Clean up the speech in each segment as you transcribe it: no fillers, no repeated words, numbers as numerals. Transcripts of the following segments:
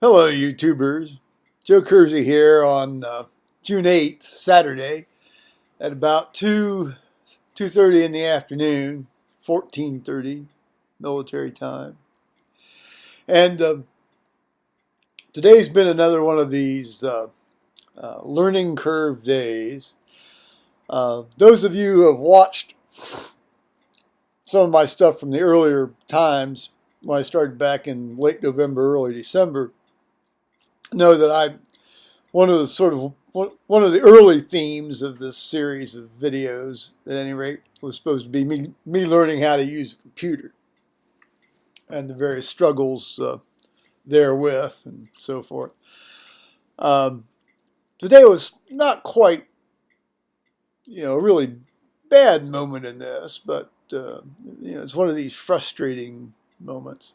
Hello, YouTubers. Joe Kersey here on June 8th, Saturday, at about 2:30 in the afternoon, 14:30 military time. And today's been another one of these learning curve days. Those of you who have watched some of my stuff from the earlier times, when I started back in late November, early December, know that one of the early themes of this series of videos, at any rate, was supposed to be me learning how to use a computer and the various struggles therewith and so forth. Today was not quite, a really bad moment in this, but it's one of these frustrating moments.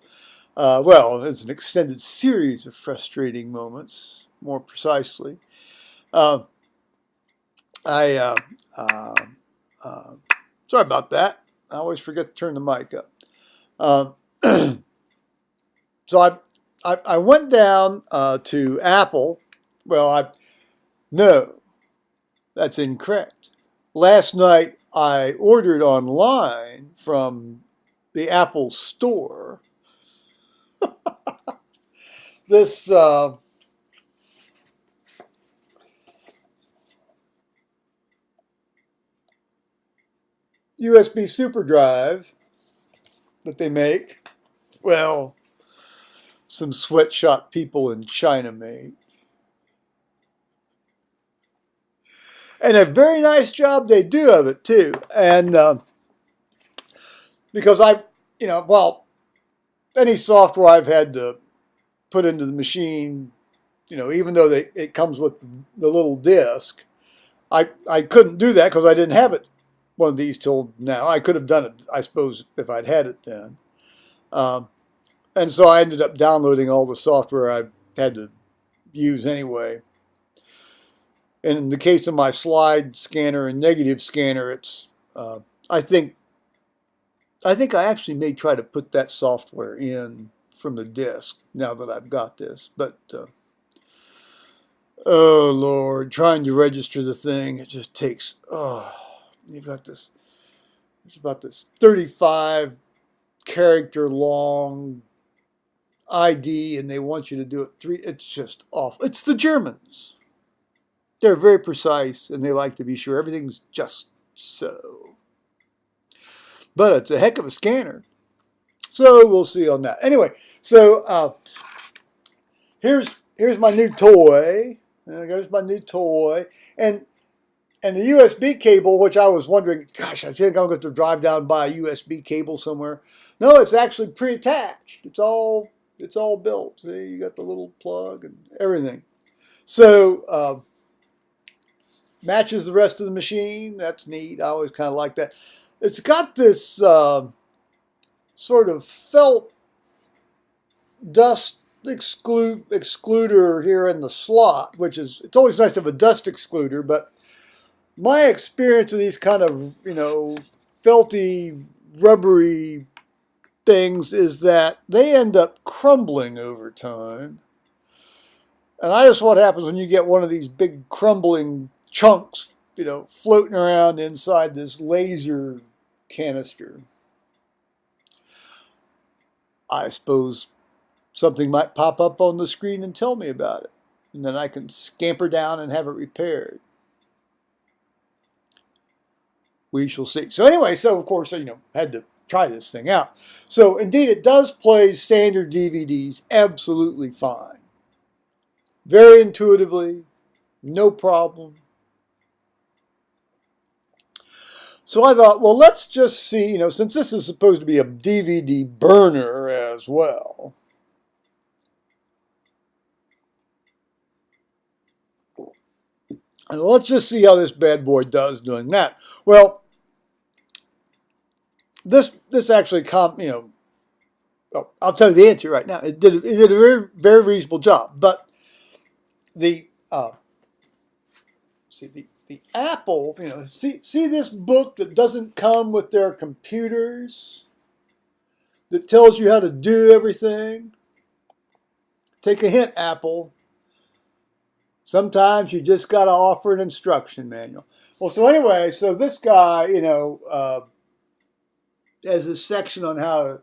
Well, it's an extended series of frustrating moments, more precisely. Uh, I sorry about that. I always forget to turn the mic up. So I went down to Apple. Well, no, that's incorrect. Last night I ordered online from the Apple Store this USB super drive that they make. Well, some sweatshop people in China made. And a very nice job they do of it, too. And because any software I've had to put into the machine, even though it comes with the little disk, I couldn't do that because I didn't have one of these till now. I could have done it, I suppose, if I'd had it then. And so I ended up downloading all the software I had to use anyway. And in the case of my slide scanner and negative scanner, it's I think I actually may try to put that software in from the disk now that I've got this. But oh Lord, trying to register the thing, it just takes. You've got this. It's about this 35 character long ID, and they want you to do it three. It's just awful. It's the Germans. They're very precise, and they like to be sure everything's just so. But it's a heck of a scanner. So we'll see on that. Anyway, so here's my new toy. There goes my new toy. And the USB cable, which I was wondering, gosh, I think I'm going to drive down and buy a USB cable somewhere. No, it's actually pre-attached. It's all built. See, you got the little plug and everything. So matches the rest of the machine. That's neat. I always kind of like that. It's got this sort of felt dust excluder here in the slot, which it's always nice to have a dust excluder, but my experience with these kind of, felty, rubbery things is that they end up crumbling over time. And I just what happens when you get one of these big crumbling chunks, floating around inside this laser canister. I suppose something might pop up on the screen and tell me about it. And then I can scamper down and have it repaired. We shall see. So anyway, of course, had to try this thing out. So indeed, it does play standard DVDs absolutely fine. Very intuitively, no problem. So I thought, well, let's just see, since this is supposed to be a DVD burner as well. And let's just see how this bad boy does doing that. Well, this actually, I'll tell you the answer right now. It did a very, very reasonable job. But the Apple, see this book that doesn't come with their computers, that tells you how to do everything. Take a hint, Apple. Sometimes you just got to offer an instruction manual. Well, so anyway, so this guy, has a section on how to,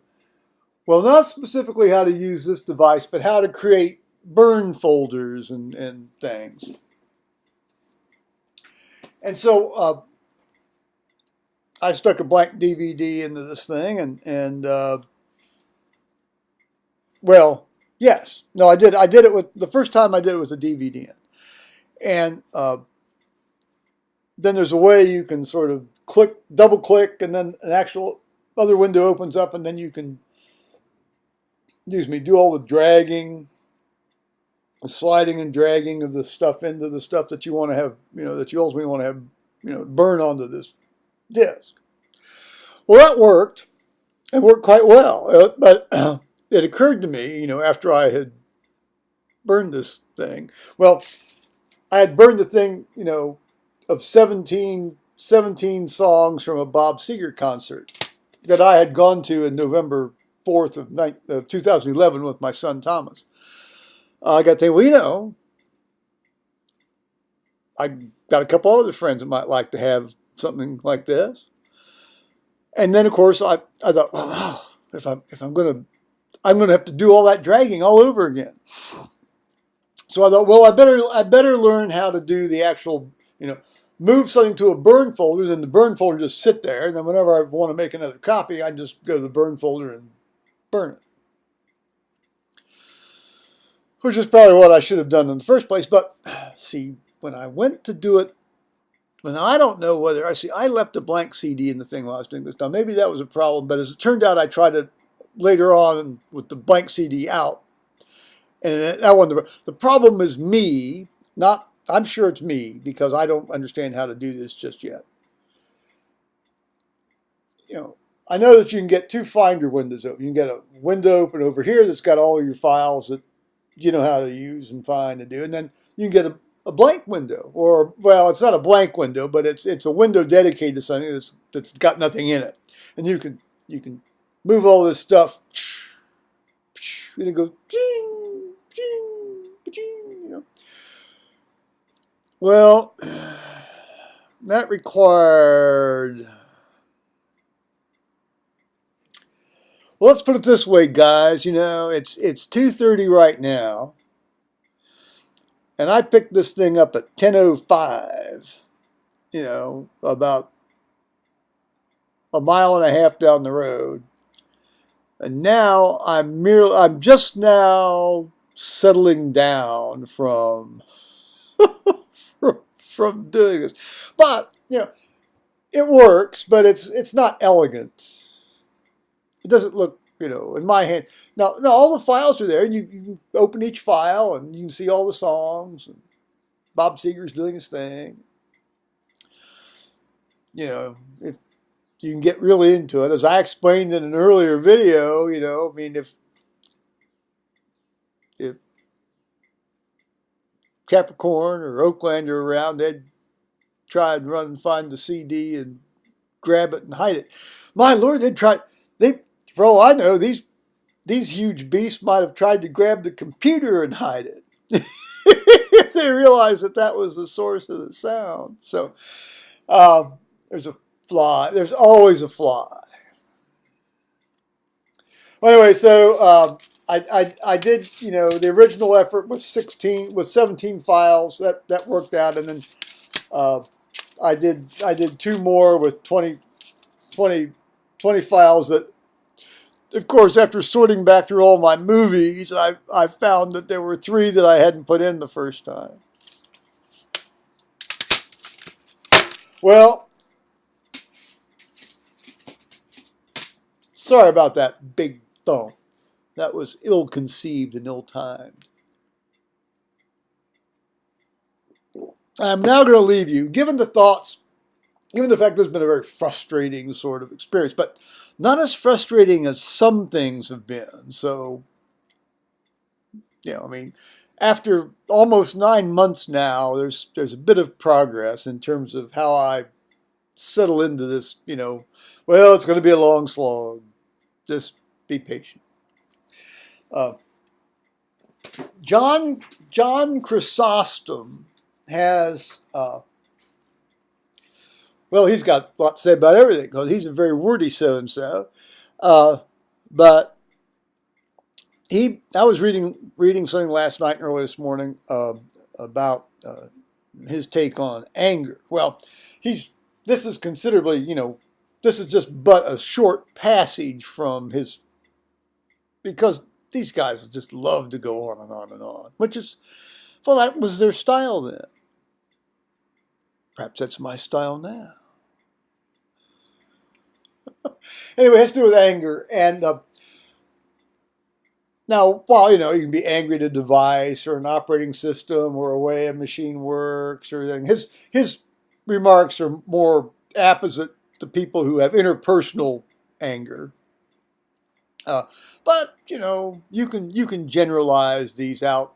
well, not specifically how to use this device, but how to create burn folders and things. And so I stuck a blank DVD into this thing, and well, yes, no, I did. I did it with the first time I did it with a DVD in, and then there's a way you can sort of double click, and then an actual other window opens up, and then you can, do all the dragging, sliding and dragging of the stuff into the stuff that you want to have, that you ultimately want to have, burn onto this disk. Well, that worked. It worked quite well, but it occurred to me, after I had burned this thing. Well, I had burned the thing, of 17 songs from a Bob Seger concert that I had gone to in November 4th of 2011 with my son Thomas. I got to think, well, I got a couple other friends that might like to have something like this. And then, of course, I thought, well, if I'm going to have to do all that dragging all over again. So I thought, well, I better learn how to do the actual, move something to a burn folder, then the burn folder just sit there, and then whenever I want to make another copy, I just go to the burn folder and burn it. Which is probably what I should have done in the first place. But see, when I went to do it, I don't know whether I left a blank CD in the thing while I was doing this. Now maybe that was a problem, but as it turned out, I tried it later on with the blank CD out, and that one. The problem is me, not. I'm sure it's me because I don't understand how to do this just yet. I know that you can get two Finder windows open. You can get a window open over here that's got all your files that you know how to use and find and do, and then you can get a blank window, or, well, it's not a blank window, but it's a window dedicated to something that's got nothing in it, and you can move all this stuff, and it goes, Well, that required. Well, let's put it this way, guys. It's 2:30 right now, and I picked this thing up at 10:05. About a mile and a half down the road, and now I'm just now settling down from from doing this, but it works, but it's not elegant. It doesn't look, in my hand. Now, all the files are there, and you can open each file, and you can see all the songs, and Bob Seger's doing his thing. If you can get really into it, as I explained in an earlier video, if Capricorn or Oakland are around, they'd try and run and find the CD and grab it and hide it. My Lord, for all I know, these huge beasts might have tried to grab the computer and hide it. If they realized that was the source of the sound. So there's a fly. There's always a fly. Well, anyway, so I did, the original effort was 17 files. That worked out, and then I did two more with 20 files that, of course, after sorting back through all my movies, I found that there were 3 that I hadn't put in the first time. Well, sorry about that big thump. That was ill-conceived and ill-timed. I'm now going to leave you, given the fact this has been a very frustrating sort of experience, but not as frustrating as some things have been. So, after almost 9 months now, there's a bit of progress in terms of how I settle into this, well, it's going to be a long slog. Just be patient. John Chrysostom has, well, he's got a lot to say about everything because he's a very wordy so-and-so. But I was reading something last night and early this morning about his take on anger. Well, this is considerably, this is just but a short passage from his, because these guys just love to go on and on and on, which is, well, that was their style then. Perhaps that's my style now. Anyway, it has to do with anger. And now, while, you can be angry at a device or an operating system or a way a machine works or anything, his remarks are more apposite to people who have interpersonal anger. But, you can generalize these out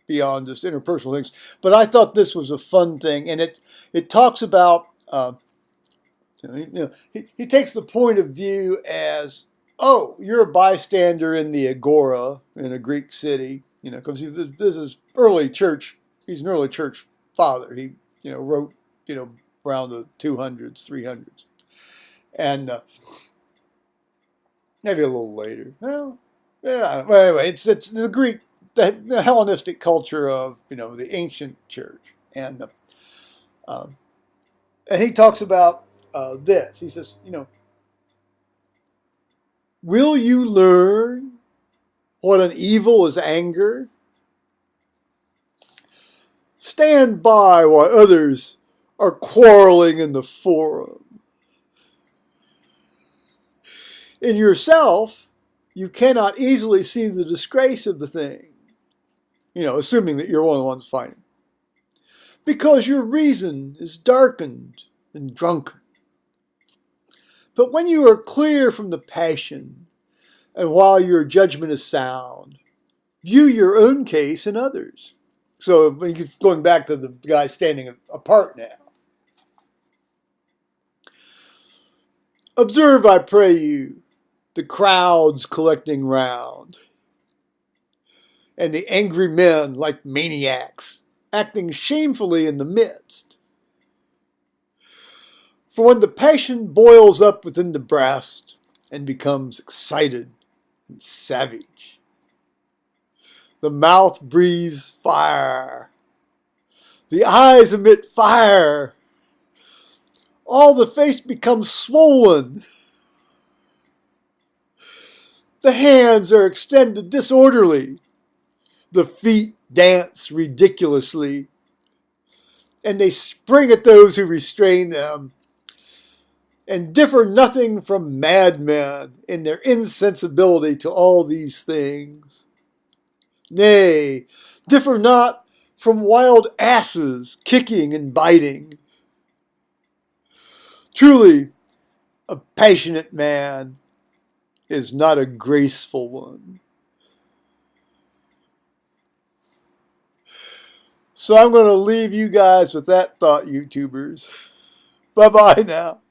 beyond just interpersonal things. But I thought this was a fun thing, and it talks about, he takes the point of view as, oh, you're a bystander in the agora in a Greek city, because this is early church. He's an early church father. He, wrote, around the 200s, 300s, and maybe a little later. Well, yeah. Well, anyway, it's the Greek, the Hellenistic culture of the ancient church, and he talks about this. He says, will you learn what an evil is anger? Stand by while others are quarreling in the forum. In yourself, you cannot easily see the disgrace of the thing, assuming that you're one of the ones fighting, because your reason is darkened and drunken. But when you are clear from the passion, and while your judgment is sound, view your own case and others. So going back to the guy standing apart now. Observe, I pray you, the crowds collecting round, and the angry men like maniacs, acting shamefully in the midst. For when the passion boils up within the breast and becomes excited and savage, the mouth breathes fire, the eyes emit fire, all the face becomes swollen, the hands are extended disorderly, the feet dance ridiculously, and they spring at those who restrain them, and differ nothing from madmen in their insensibility to all these things. Nay, differ not from wild asses kicking and biting. Truly, a passionate man is not a graceful one. So I'm going to leave you guys with that thought, YouTubers. Bye-bye now.